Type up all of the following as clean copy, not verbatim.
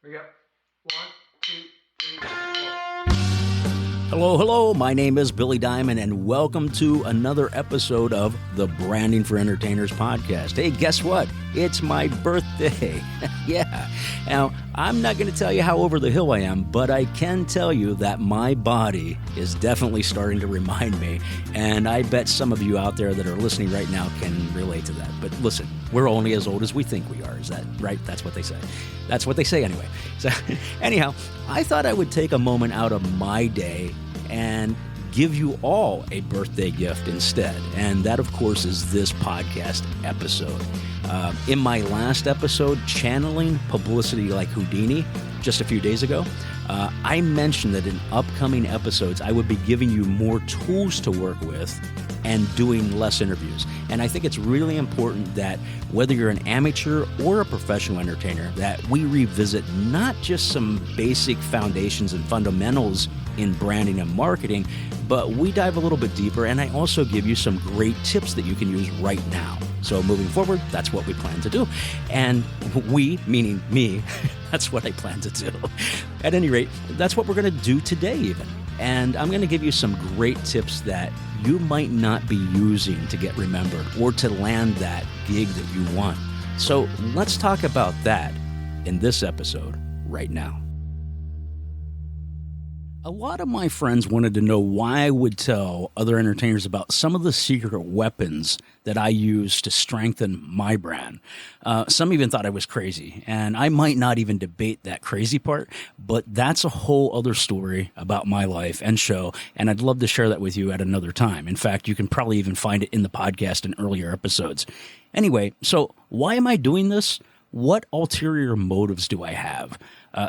We go. 1, 2, 3, 4. Hello, my name is Billy Diamond, and welcome to another episode of the Branding for Entertainers podcast. Hey, guess what? It's my birthday. Yeah. Now, I'm not going to tell you how over the hill I am, but I can tell you that my body is definitely starting to remind me, and I bet some of you out there that are listening right now can relate to that. But listen, we're only as old as we think we are. Is that right? That's what they say. That's what they say anyway. So anyhow, I thought I would take a moment out of my day and give you all a birthday gift instead. And that, of course, is this podcast episode. In my last episode, Channeling Publicity Like Houdini, just a few days ago, I mentioned that in upcoming episodes, I would be giving you more tools to work with and doing less interviews. And I think it's really important that whether you're an amateur or a professional entertainer, that we revisit not just some basic foundations and fundamentals in branding and marketing, but we dive a little bit deeper, and I also give you some great tips that you can use right now. So moving forward, that's what we plan to do. And we, meaning me, that's what I plan to do. At any rate, that's what we're going to do today even. And I'm going to give you some great tips that you might not be using to get remembered or to land that gig that you want. So let's talk about that in this episode right now. A lot of my friends wanted to know why I would tell other entertainers about some of the secret weapons that I use to strengthen my brand. Some even thought I was crazy, and I might not even debate that crazy part, but that's a whole other story about my life and show, and I'd love to share that with you at another time. In fact, you can probably even find it in the podcast in earlier episodes. Anyway, so why am I doing this? What ulterior motives do I have?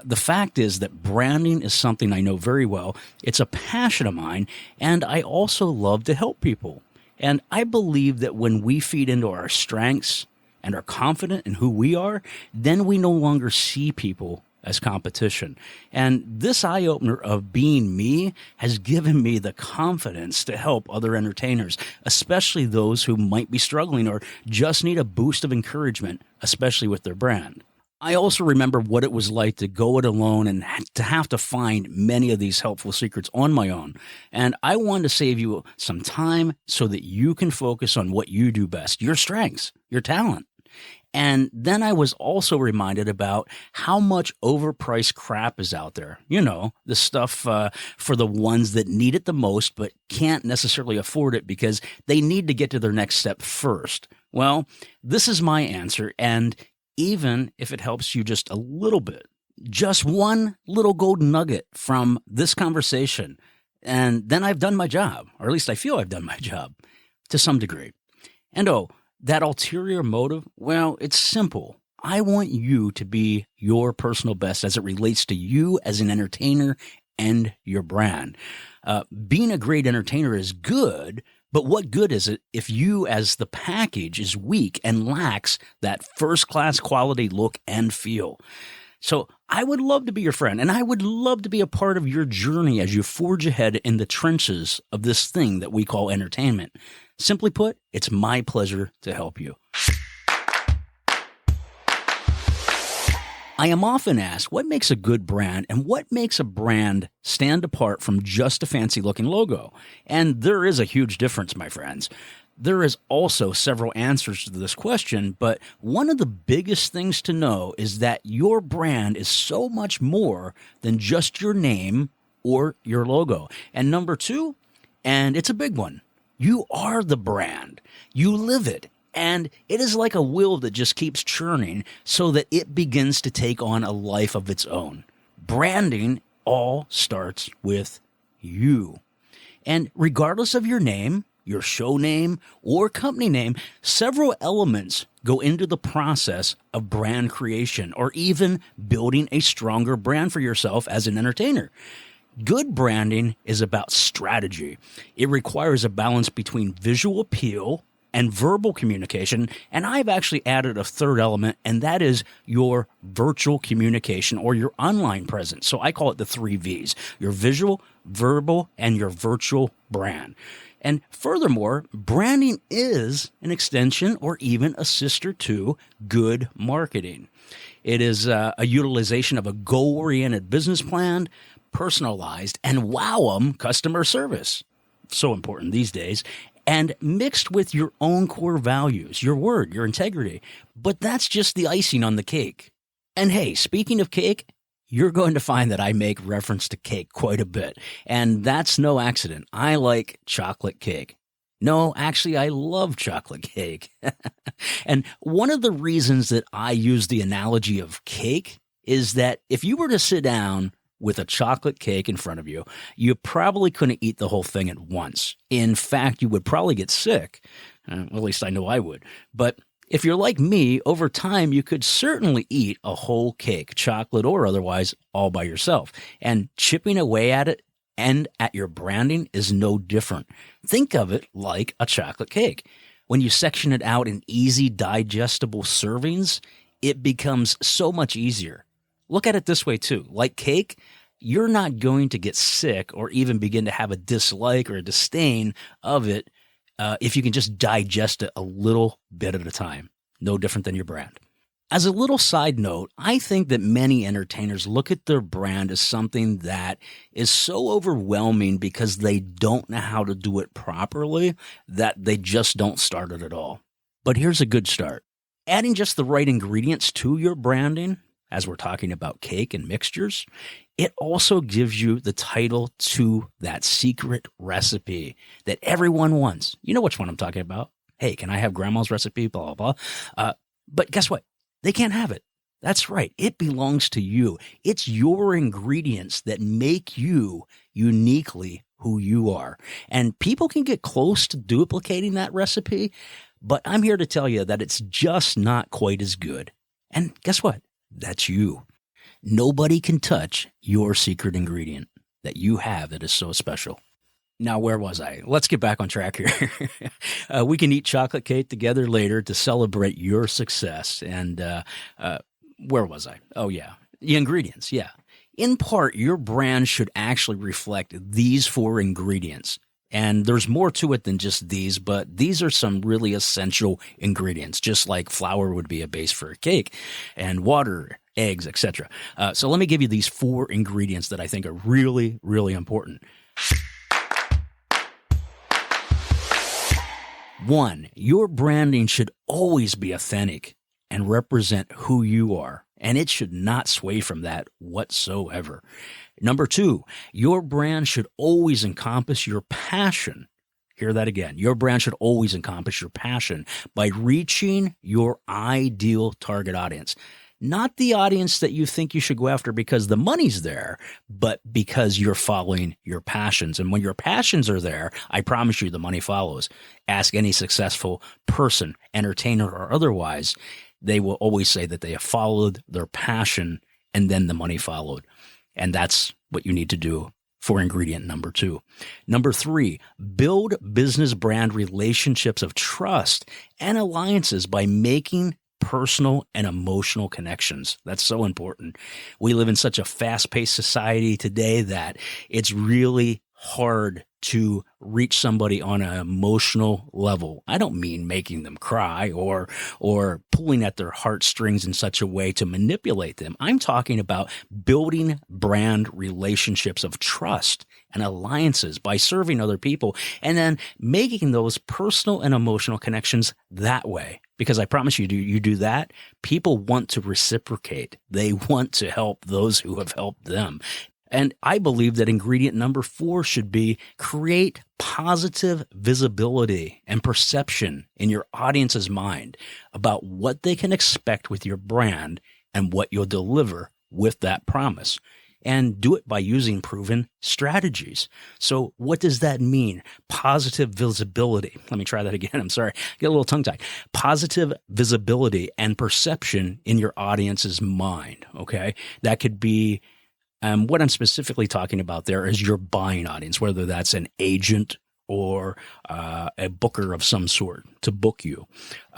The fact is that branding is something I know very well. It's a passion of mine, and I also love to help people. And I believe that when we feed into our strengths and are confident in who we are, then we no longer see people as competition. And this eye-opener of being me has given me the confidence to help other entertainers, especially those who might be struggling or just need a boost of encouragement, especially with their brand. I also remember what it was like to go it alone and to have to find many of these helpful secrets on my own. And I wanted to save you some time so that you can focus on what you do best, your strengths, your talent. And then I was also reminded about how much overpriced crap is out there. You know, the stuff for the ones that need it the most but can't necessarily afford it because they need to get to their next step first. Well, this is my answer, and even if it helps you just a little bit, just one little golden nugget from this conversation, and then I've done my job, or at least I feel I've done my job to some degree. And that ulterior motive, well, it's simple. I want you to be your personal best as it relates to you as an entertainer and your brand. Being a great entertainer is good, but what good is it if you as the package is weak and lacks that first-class quality look and feel? So I would love to be your friend, and I would love to be a part of your journey as you forge ahead in the trenches of this thing that we call entertainment. Simply put, it's my pleasure to help you. I am often asked what makes a good brand and what makes a brand stand apart from just a fancy-looking logo. And there is a huge difference, my friends. There is also several answers to this question, but one of the biggest things to know is that your brand is so much more than just your name or your logo. And number two, and it's a big one, you are the brand. You live it. And it is like a wheel that just keeps churning so that it begins to take on a life of its own. Branding all starts with you. And regardless of your name, your show name, or company name, several elements go into the process of brand creation or even building a stronger brand for yourself as an entertainer. Good branding is about strategy. It requires a balance between visual appeal and verbal communication, and I've actually added a third element, and that is your virtual communication or your online presence. So I call it the 3 Vs, your visual, verbal, and your virtual brand. And furthermore, branding is an extension or even a sister to good marketing. It is a utilization of a goal-oriented business plan, personalized, and wow-em customer service. So important these days. And mixed with your own core values, your word, your integrity. But that's just the icing on the cake. And hey, speaking of cake, you're going to find that I make reference to cake quite a bit. And that's no accident. I like chocolate cake. No, actually, I love chocolate cake. And one of the reasons that I use the analogy of cake is that if you were to sit down with a chocolate cake in front of you, you probably couldn't eat the whole thing at once. In fact, you would probably get sick. At least I know I would. But if you're like me, over time, you could certainly eat a whole cake, chocolate or otherwise, all by yourself. And chipping away at it and at your branding is no different. Think of it like a chocolate cake. When you section it out in easy, digestible servings, it becomes so much easier. Look at it this way, too. Like cake, you're not going to get sick or even begin to have a dislike or a disdain of it if you can just digest it a little bit at a time. No different than your brand. As a little side note, I think that many entertainers look at their brand as something that is so overwhelming because they don't know how to do it properly that they just don't start it at all. But here's a good start. Adding just the right ingredients to your branding, as we're talking about cake and mixtures, it also gives you the title to that secret recipe that everyone wants. You know which one I'm talking about. Hey, can I have grandma's recipe? Blah, blah, blah. But guess what? They can't have it. That's right. It belongs to you. It's your ingredients that make you uniquely who you are. And people can get close to duplicating that recipe, but I'm here to tell you that it's just not quite as good. And guess what? That's you. Nobody can touch your secret ingredient that you have that is so special. Now, where was I? Let's get back on track here. We can eat chocolate cake together later to celebrate your success. And where was I? Oh, yeah. The ingredients, yeah. In part, your brand should actually reflect these 4 ingredients. And there's more to it than just these, but these are some really essential ingredients, just like flour would be a base for a cake, and water, eggs, etc. So let me give you these 4 ingredients that I think are really, really important. 1, your branding should always be authentic and represent who you are, and it should not sway from that whatsoever. Number 2, your brand should always encompass your passion. Hear that again. Your brand should always encompass your passion by reaching your ideal target audience. Not the audience that you think you should go after because the money's there, but because you're following your passions. And when your passions are there, I promise you the money follows. Ask any successful person, entertainer or otherwise, they will always say that they have followed their passion and then the money followed. And that's what you need to do for ingredient number 2. Number 3, build business brand relationships of trust and alliances by making personal and emotional connections. That's so important. We live in such a fast-paced society today that it's really hard to reach somebody on an emotional level. I don't mean making them cry or pulling at their heartstrings in such a way to manipulate them. I'm talking about building brand relationships of trust and alliances by serving other people and then making those personal and emotional connections that way. Because I promise you do that, people want to reciprocate. They want to help those who have helped them. And I believe that ingredient number 4 should be create positive visibility and perception in your audience's mind about what they can expect with your brand and what you'll deliver with that promise. And do it by using proven strategies. So what does that mean? Positive visibility. Let me try that again. I'm sorry. Get a little tongue-tied. Positive visibility and perception in your audience's mind. Okay. That could be what I'm specifically talking about there is your buying audience, whether that's an agent or a booker of some sort to book you.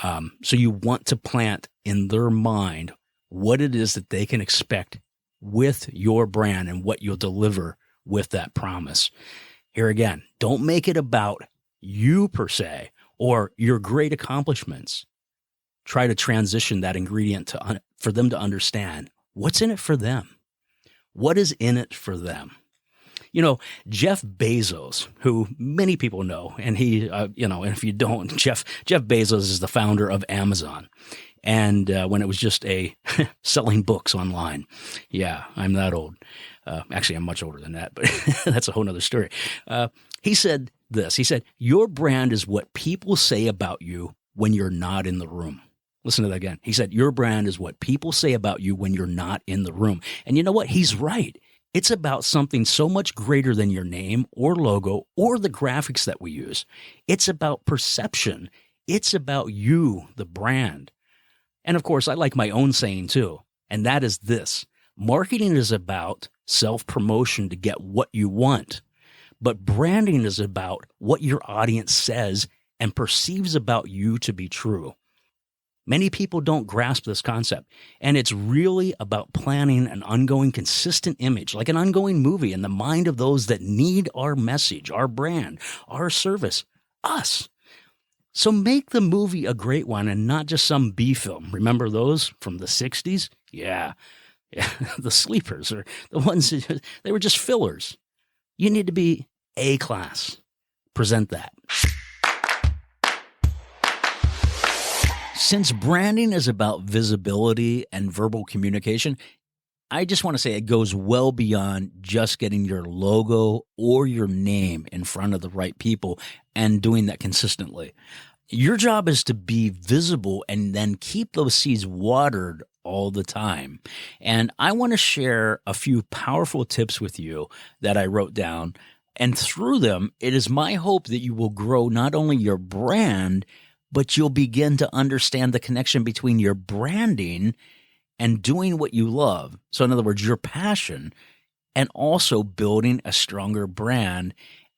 So you want to plant in their mind what it is that they can expect with your brand and what you'll deliver with that promise. Here again, don't make it about you per se or your great accomplishments. Try to transition that ingredient for them to understand what's in it for them. What is in it for them? You know, Jeff Bezos, who many people know, and and if you don't, Jeff Bezos is the founder of Amazon. And when it was just selling books online. Yeah, I'm that old. Actually, I'm much older than that, but that's a whole nother story. He said this. He said, your brand is what people say about you when you're not in the room. Listen to that again. He said, your brand is what people say about you when you're not in the room. And you know what? He's right. It's about something so much greater than your name or logo or the graphics that we use. It's about perception. It's about you, the brand. And of course, I like my own saying too, and that is this. Marketing is about self-promotion to get what you want, but branding is about what your audience says and perceives about you to be true. Many people don't grasp this concept, and it's really about planting an ongoing, consistent image, like an ongoing movie in the mind of those that need our message, our brand, our service, us. So make the movie a great one and not just some B film. Remember those from the 60s? Yeah, the sleepers or the ones that they were just fillers. You need to be A-class. Present that. Since branding is about visibility and verbal communication, I just want to say it goes well beyond just getting your logo or your name in front of the right people and doing that consistently. Your job is to be visible and then keep those seeds watered all the time. And I want to share a few powerful tips with you that I wrote down. And through them, it is my hope that you will grow not only your brand, but you'll begin to understand the connection between your branding and doing what you love. So in other words, your passion, and also building a stronger brand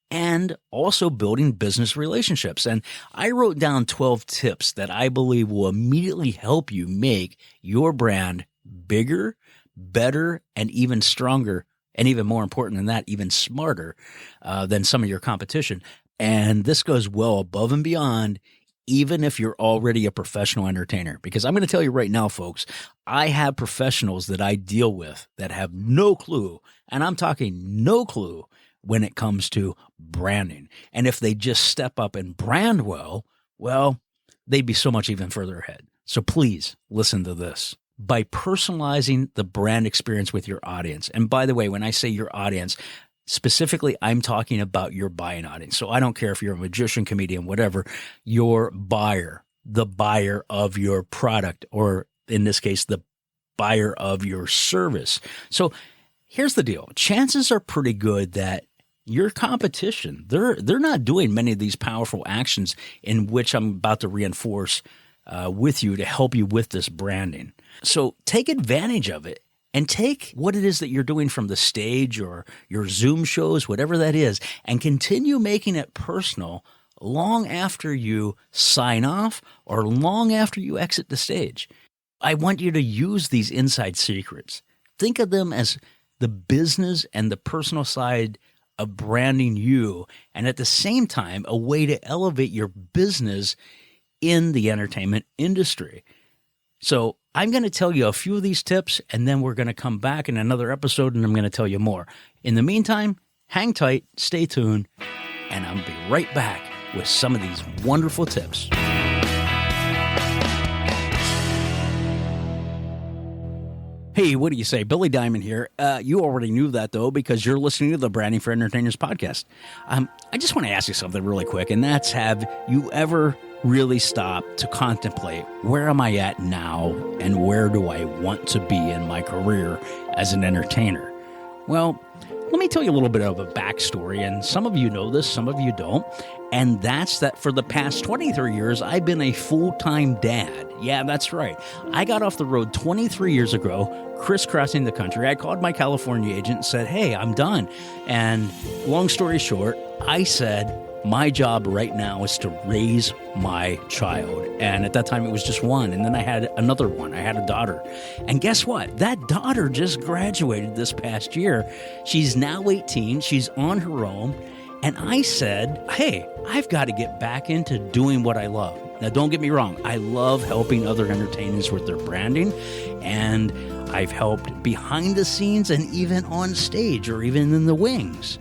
and also building business relationships. And I wrote down 12 tips that I believe will immediately help you make your brand bigger, better, and even stronger. And even more important than that, even smarter than some of your competition. And this goes well above and beyond even if you're already a professional entertainer. Because I'm going to tell you right now, folks, I have professionals that I deal with that have no clue, and I'm talking no clue when it comes to branding. And if they just step up and brand well, they'd be so much even further ahead. So please listen to this. By personalizing the brand experience with your audience. And by the way, when I say your audience, specifically, I'm talking about your buying audience. So I don't care if you're a magician, comedian, whatever, your buyer, the buyer of your product, or in this case, the buyer of your service. So here's the deal. Chances are pretty good that your competition, they're not doing many of these powerful actions in which I'm about to reinforce with you to help you with this branding. So take advantage of it. And take what it is that you're doing from the stage or your Zoom shows, whatever that is, and continue making it personal long after you sign off or long after you exit the stage. I want you to use these inside secrets. Think of them as the business and the personal side of branding you, and at the same time, a way to elevate your business in the entertainment industry. So I'm going to tell you a few of these tips, and then we're going to come back in another episode, and I'm going to tell you more. In the meantime, hang tight, stay tuned, and I'll be right back with some of these wonderful tips. Hey, what do you say? Billy Diamond here. You already knew that, though, because you're listening to the Branding for Entertainers podcast. I just want to ask you something really quick, and that's, have you ever really stopped to contemplate, where am I at now, and where do I want to be in my career as an entertainer? Well, let me tell you a little bit of a backstory, and some of you know this, some of you don't, and that's that for the past 23 years, I've been a full-time dad. Yeah, that's right. I got off the road 23 years ago, crisscrossing the country. I called my California agent and said, hey, I'm done. And long story short, I said, my job right now is to raise my child. And at that time, it was just one. And then I had another one. I had a daughter. And guess what? That daughter just graduated this past year. She's now 18. She's on her own. And I said, hey, I've got to get back into doing what I love. Now, don't get me wrong. I love helping other entertainers with their branding, and I've helped behind the scenes and even on stage or even in the wings.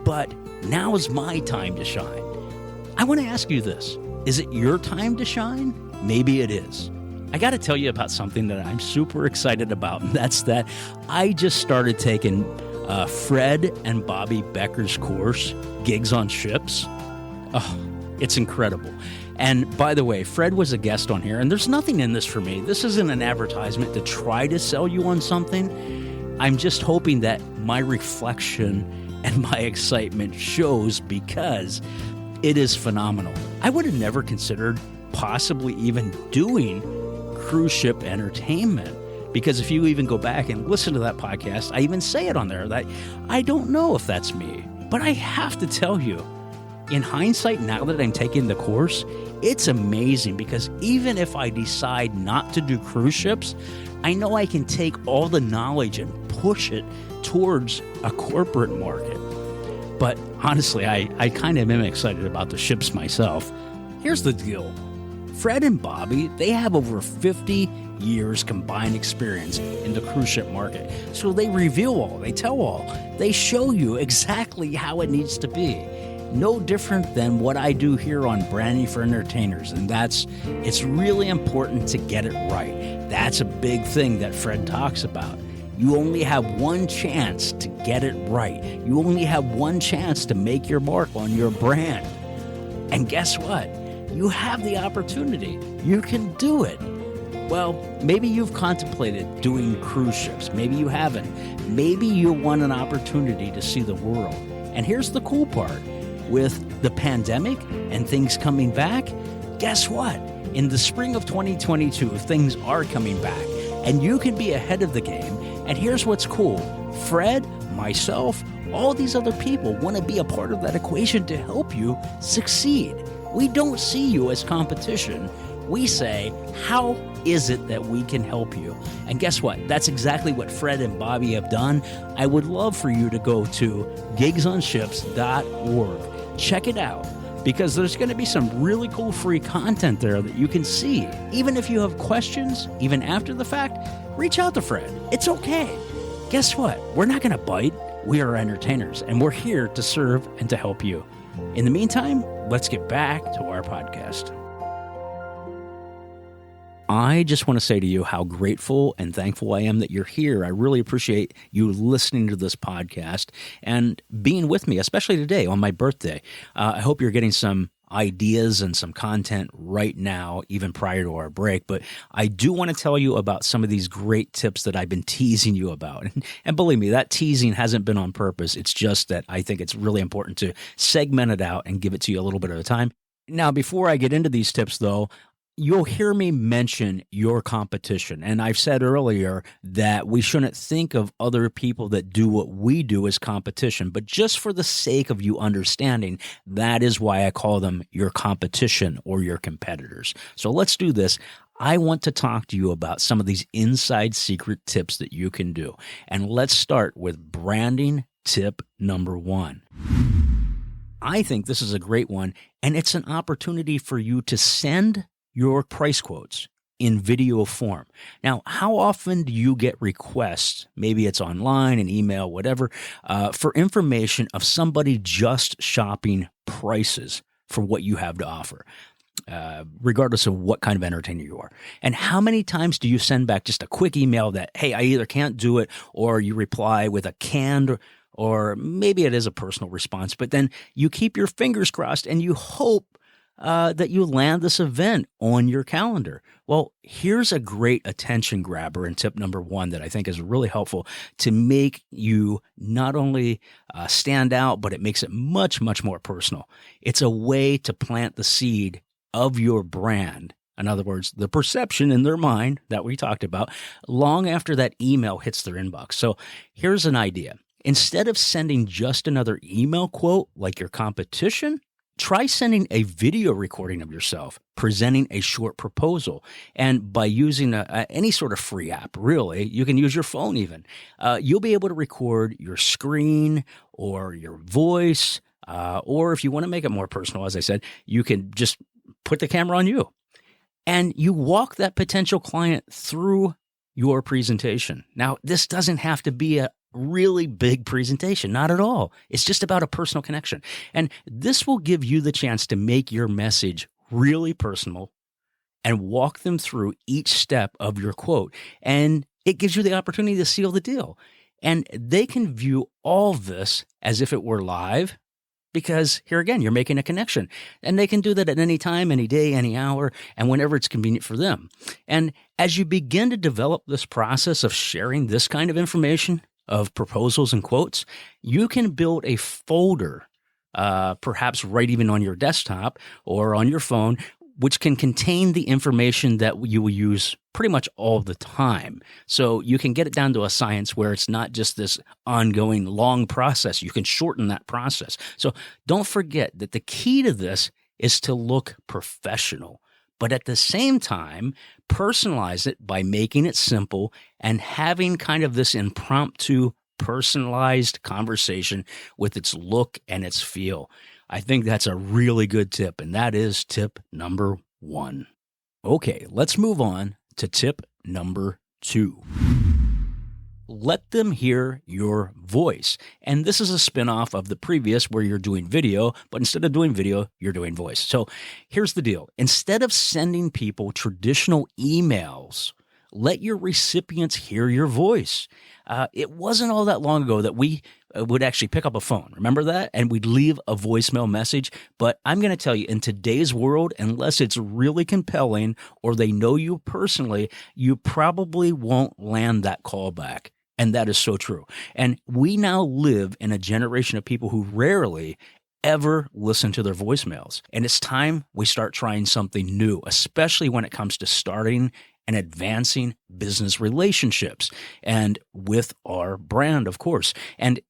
But now is my time to shine. I want to ask you this. Is it your time to shine? Maybe it is. I got to tell you about something that I'm super excited about, and that's that I just started taking Fred and Bobby Becker's course, Gigs on Ships. Oh, it's incredible. And by the way, Fred was a guest on here, and there's nothing in this for me. This isn't an advertisement to try to sell you on something. I'm just hoping that my reflection and my excitement shows, because it is phenomenal. I would have never considered possibly even doing cruise ship entertainment, because if you even go back and listen to that podcast, I even say it on there that I don't know if that's me. But I have to tell you, in hindsight, now that I'm taking the course, it's amazing, because even if I decide not to do cruise ships, I know I can take all the knowledge and push it towards a corporate market. But honestly, I kind of am excited about the ships myself. Here's the deal. Fred and Bobby, they have over 50 years combined experience in the cruise ship market. So they reveal all, they tell all, they show you exactly how it needs to be. No different than what I do here on Branding for Entertainers, and it's really important to get it right. That's a big thing that Fred talks about. You only have one chance to get it right. You only have one chance to make your mark on your brand. And guess what? You have the opportunity. You can do it. Well, maybe you've contemplated doing cruise ships. Maybe you haven't. Maybe you want an opportunity to see the world. And here's the cool part. With the pandemic and things coming back, guess what? In the spring of 2022, things are coming back, and you can be ahead of the game. And here's what's cool. Fred, myself, all these other people want to be a part of that equation to help you succeed. We don't see you as competition. We say, how is it that we can help you? And guess what? That's exactly what Fred and Bobby have done. I would love for you to go to gigsonships.org. Check it out, because there's going to be some really cool free content there that you can see. Even if you have questions, even after the fact, reach out to Fred. It's okay. Guess what? We're not going to bite. We are entertainers, and we're here to serve and to help you. In the meantime, let's get back to our podcast. I just want to say to you how grateful and thankful I am that you're here. I really appreciate you listening to this podcast and being with me, especially today on my birthday. I hope you're getting some ideas and some content right now, even prior to our break. But I do want to tell you about some of these great tips that I've been teasing you about. And believe me, that teasing hasn't been on purpose. It's just that I think it's really important to segment it out and give it to you a little bit at a time. Now, before I get into these tips, though, you'll hear me mention your competition. And I've said earlier that we shouldn't think of other people that do what we do as competition. But just for the sake of you understanding, that is why I call them your competition or your competitors. So let's do this. I want to talk to you about some of these inside secret tips that you can do. And let's start with branding tip number 1. I think this is a great one, and it's an opportunity for you to send your price quotes in video form. Now, how often do you get requests, maybe it's online, an email, whatever, for information of somebody just shopping prices for what you have to offer, regardless of what kind of entertainer you are? And how many times do you send back just a quick email that, hey, I either can't do it, or you reply with a canned, or maybe it is a personal response, but then you keep your fingers crossed and you hope that you land this event on your calendar? Well, here's a great attention grabber in tip number 1 that I think is really helpful to make you not only stand out, but it makes it much, much more personal. It's a way to plant the seed of your brand. In other words, the perception in their mind that we talked about long after that email hits their inbox. So here's an idea. Instead of sending just another email quote like your competition, try sending a video recording of yourself presenting a short proposal. And by using any sort of free app, really, you can use your phone even, you'll be able to record your screen or your voice Or if you want to make it more personal, as I said, you can just put the camera on you and you walk that potential client through your presentation. Now, this doesn't have to be a really big presentation, not at all. It's just about a personal connection. And this will give you the chance to make your message really personal and walk them through each step of your quote. And it gives you the opportunity to seal the deal. And they can view all this as if it were live, because here again, you're making a connection. And they can do that at any time, any day, any hour, and whenever it's convenient for them. And as you begin to develop this process of sharing this kind of information, of proposals and quotes, you can build a folder, perhaps right even on your desktop or on your phone, which can contain the information that you will use pretty much all the time. So you can get it down to a science where it's not just this ongoing long process. You can shorten that process. So don't forget that the key to this is to look professional, but at the same time, personalize it by making it simple and having kind of this impromptu, personalized conversation with its look and its feel. I think that's a really good tip, and that is tip number 1. Okay, let's move on to tip number 2. Let them hear your voice. And this is a spinoff of the previous where you're doing video, but instead of doing video, you're doing voice. So here's the deal. Instead of sending people traditional emails, let your recipients hear your voice. It wasn't all that long ago that we would actually pick up a phone. Remember that? And we'd leave a voicemail message. But I'm going to tell you, in today's world, unless it's really compelling or they know you personally, you probably won't land that call back. And that is so true. And we now live in a generation of people who rarely ever listen to their voicemails. And it's time we start trying something new, especially when it comes to starting and advancing business relationships and with our brand, of course. And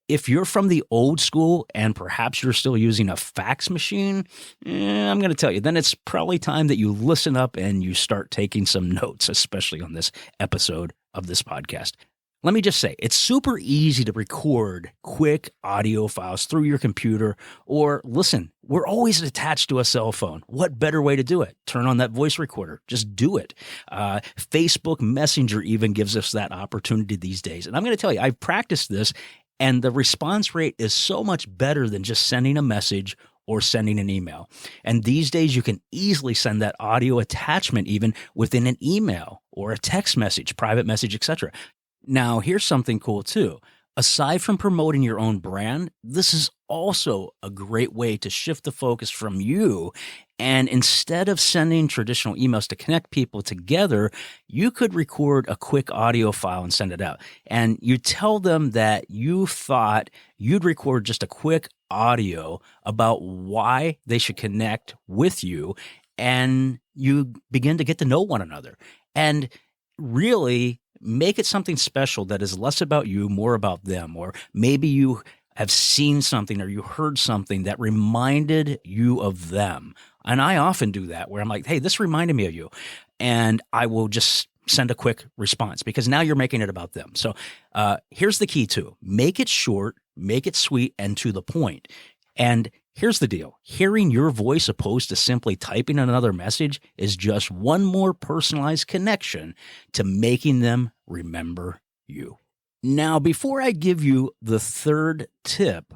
if you're from the old school and perhaps you're still using a fax machine, I'm going to tell you, then it's probably time that you listen up and you start taking some notes, especially on this episode of this podcast. Let me just say, it's super easy to record quick audio files through your computer, or listen, we're always attached to a cell phone. What better way to do it? Turn on that voice recorder. Just do it. Facebook Messenger even gives us that opportunity these days. And I'm going to tell you, I've practiced this, and the response rate is so much better than just sending a message or sending an email. And these days, you can easily send that audio attachment even within an email or a text message, private message, etc. Now, here's something cool too. Aside from promoting your own brand, this is also a great way to shift the focus from you. And instead of sending traditional emails to connect people together, you could record a quick audio file and send it out. And you tell them that you thought you'd record just a quick audio about why they should connect with you. And you begin to get to know one another. And really make it something special that is less about you, more about them. Or maybe you have seen something or you heard something that reminded you of them. And I often do that where I'm like, hey, this reminded me of you. And I will just send a quick response because now you're making it about them. So here's the key too. Make it short, make it sweet, and to the point. And here's the deal. Hearing your voice opposed to simply typing another message is just one more personalized connection to making them remember you. Now, before I give you the third tip,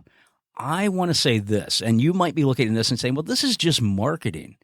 I want to say this, and you might be looking at this and saying, well, this is just marketing.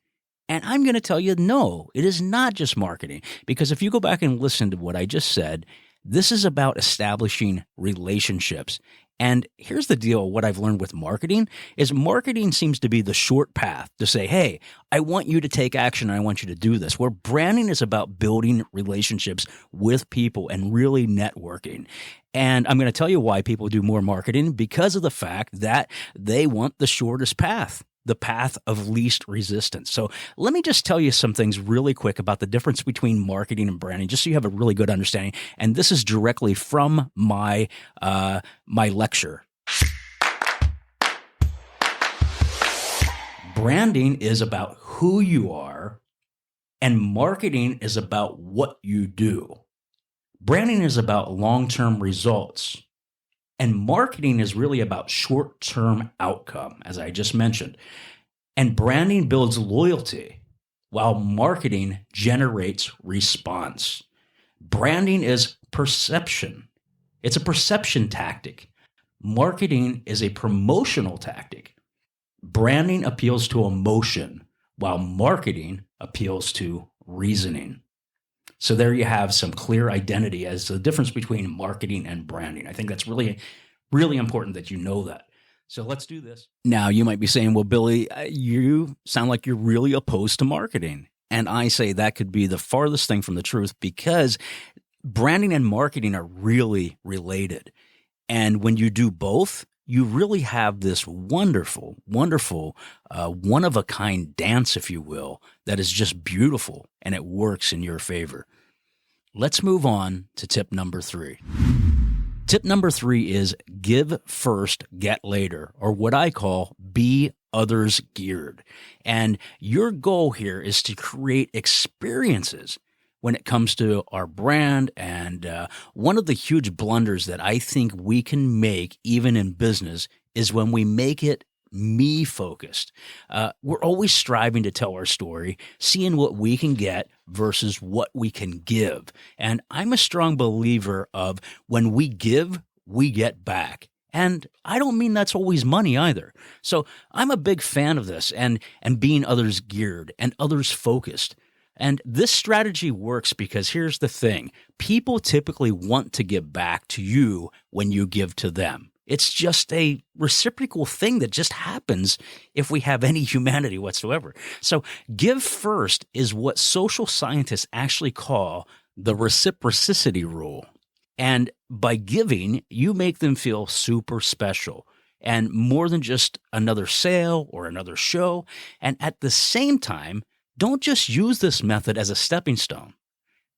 And I'm going to tell you, no, it is not just marketing. Because if you go back and listen to what I just said, this is about establishing relationships. And here's the deal. What I've learned with marketing is marketing seems to be the short path to say, hey, I want you to take action. And I want you to do this. Where branding is about building relationships with people and really networking. And I'm going to tell you why people do more marketing, because of the fact that they want the shortest path, the path of least resistance. So let me just tell you some things really quick about the difference between marketing and branding, just so you have a really good understanding. And this is directly from my lecture. Branding is about who you are, and marketing is about what you do. Branding is about long-term results. And marketing is really about short-term outcome, as I just mentioned. And branding builds loyalty, while marketing generates response. Branding is perception. It's a perception tactic. Marketing is a promotional tactic. Branding appeals to emotion, while marketing appeals to reasoning. So there you have some clear identity as the difference between marketing and branding. I think that's really, really important that you know that. So let's do this. Now, you might be saying, well, Billy, you sound like you're really opposed to marketing. And I say that could be the farthest thing from the truth, because branding and marketing are really related. And when you do both, you really have this wonderful, wonderful, one-of-a-kind dance, if you will, that is just beautiful, and it works in your favor. Let's move on to tip number 3. Tip number 3 is give first, get later, or what I call be others geared. And your goal here is to create experiences when it comes to our brand. And one of the huge blunders that I think we can make, even in business, is when we make it me focused. We're always striving to tell our story, seeing what we can get versus what we can give. And I'm a strong believer of when we give, we get back. And I don't mean that's always money either. So I'm a big fan of this and being others geared and others focused. And this strategy works because here's the thing. People typically want to give back to you when you give to them. It's just a reciprocal thing that just happens if we have any humanity whatsoever. So give first is what social scientists actually call the reciprocity rule. And by giving, you make them feel super special and more than just another sale or another show. And at the same time, don't just use this method as a stepping stone.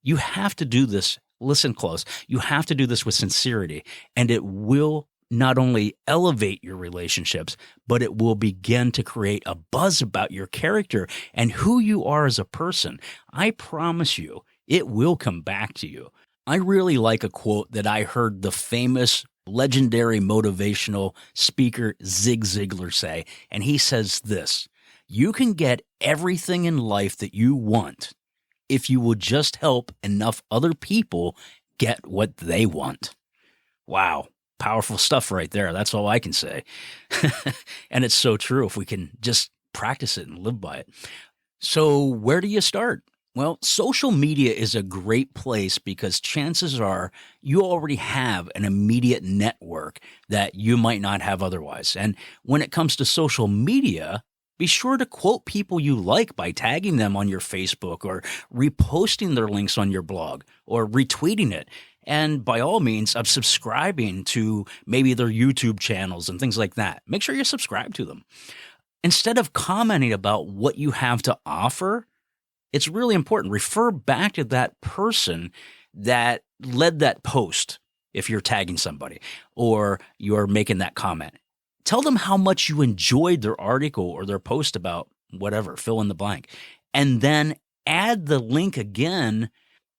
You have to do this, listen close, you have to do this with sincerity, and it will not only elevate your relationships, but it will begin to create a buzz about your character and who you are as a person. I promise you, it will come back to you. I really like a quote that I heard the famous legendary motivational speaker Zig Ziglar say, and he says this: you can get everything in life that you want if you will just help enough other people get what they want. Wow. Powerful stuff right there. That's all I can say. And it's so true if we can just practice it and live by it. So where do you start? Well, social media is a great place because chances are you already have an immediate network that you might not have otherwise. And when it comes to social media, be sure to quote people you like by tagging them on your Facebook or reposting their links on your blog or retweeting it. And by all means, of subscribing to maybe their YouTube channels and things like that. Make sure you subscribe to them. Instead of commenting about what you have to offer, it's really important. Refer back to that person that led that post if you're tagging somebody or you're making that comment. Tell them how much you enjoyed their article or their post about whatever, fill in the blank. And then add the link again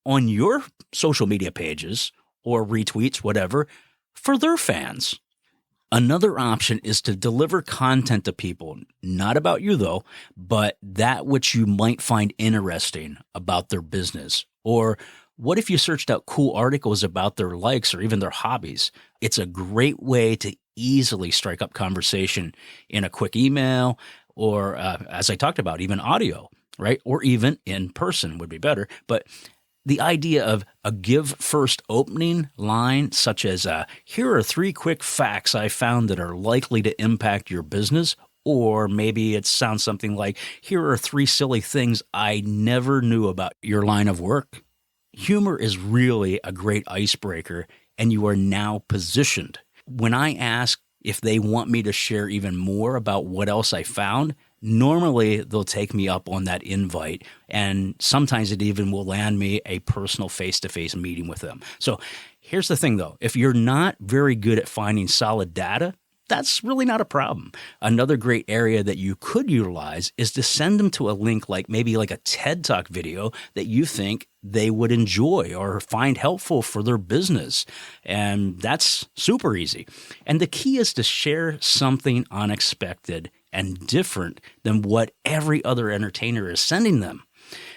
on your social media pages or retweets, whatever, for their fans. Another option is to deliver content to people, not about you though, but that which you might find interesting about their business. Or what if you searched out cool articles about their likes or even their hobbies? It's a great way to easily strike up conversation in a quick email or, as I talked about, even audio, right? Or even in person would be better. But the idea of a give first opening line, such as, here are 3 quick facts I found that are likely to impact your business. Or maybe it sounds something like, here are 3 silly things I never knew about your line of work. Humor is really a great icebreaker, and you are now positioned. When I ask if they want me to share even more about what else I found, normally they'll take me up on that invite, and sometimes it even will land me a personal face-to-face meeting with them. So here's the thing, though. If you're not very good at finding solid data, that's really not a problem. Another great area that you could utilize is to send them to a link maybe like a TED Talk video that you think they would enjoy or find helpful for their business. And that's super easy. And the key is to share something unexpected and different than what every other entertainer is sending them,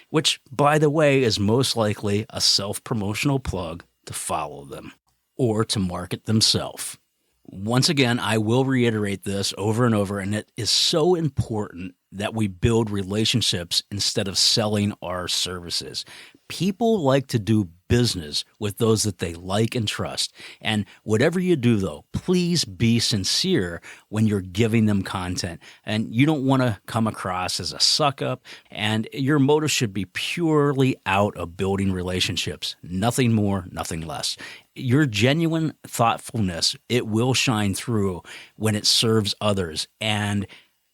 which, by the way, is most likely a self-promotional plug to follow them or to market themselves. Once again, I will reiterate this over and over, and it is so important that we build relationships instead of selling our services. People like to do business with those that they like and trust. And whatever you do, though, please be sincere when you're giving them content. And you don't want to come across as a suck-up, and your motive should be purely out of building relationships. Nothing more, nothing less. Your genuine thoughtfulness, it will shine through when it serves others. And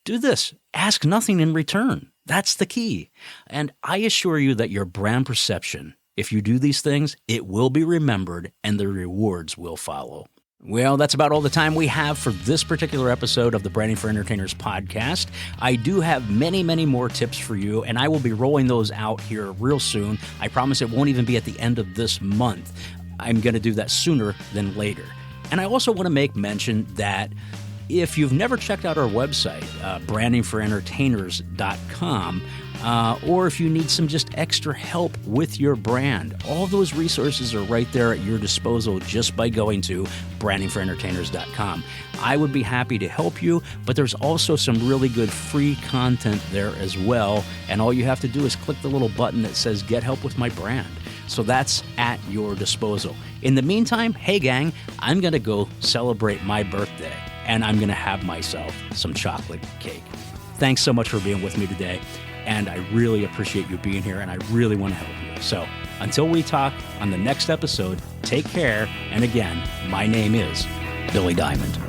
do this. Ask nothing in return. That's the key. And I assure you that your brand perception, if you do these things, it will be remembered and the rewards will follow. Well, that's about all the time we have for this particular episode of the Branding for Entertainers podcast. I do have many, many more tips for you, and I will be rolling those out here real soon. I promise it won't even be at the end of this month. I'm going to do that sooner than later. And I also want to make mention that if you've never checked out our website, brandingforentertainers.com, or if you need some just extra help with your brand, all those resources are right there at your disposal just by going to brandingforentertainers.com. I would be happy to help you, but there's also some really good free content there as well, and all you have to do is click the little button that says Get Help with My Brand. So that's at your disposal. In the meantime, hey gang, I'm going to go celebrate my birthday, and I'm going to have myself some chocolate cake. Thanks so much for being with me today, and I really appreciate you being here, and I really want to help you. So until we talk on the next episode, take care, and again, my name is Billy Diamond.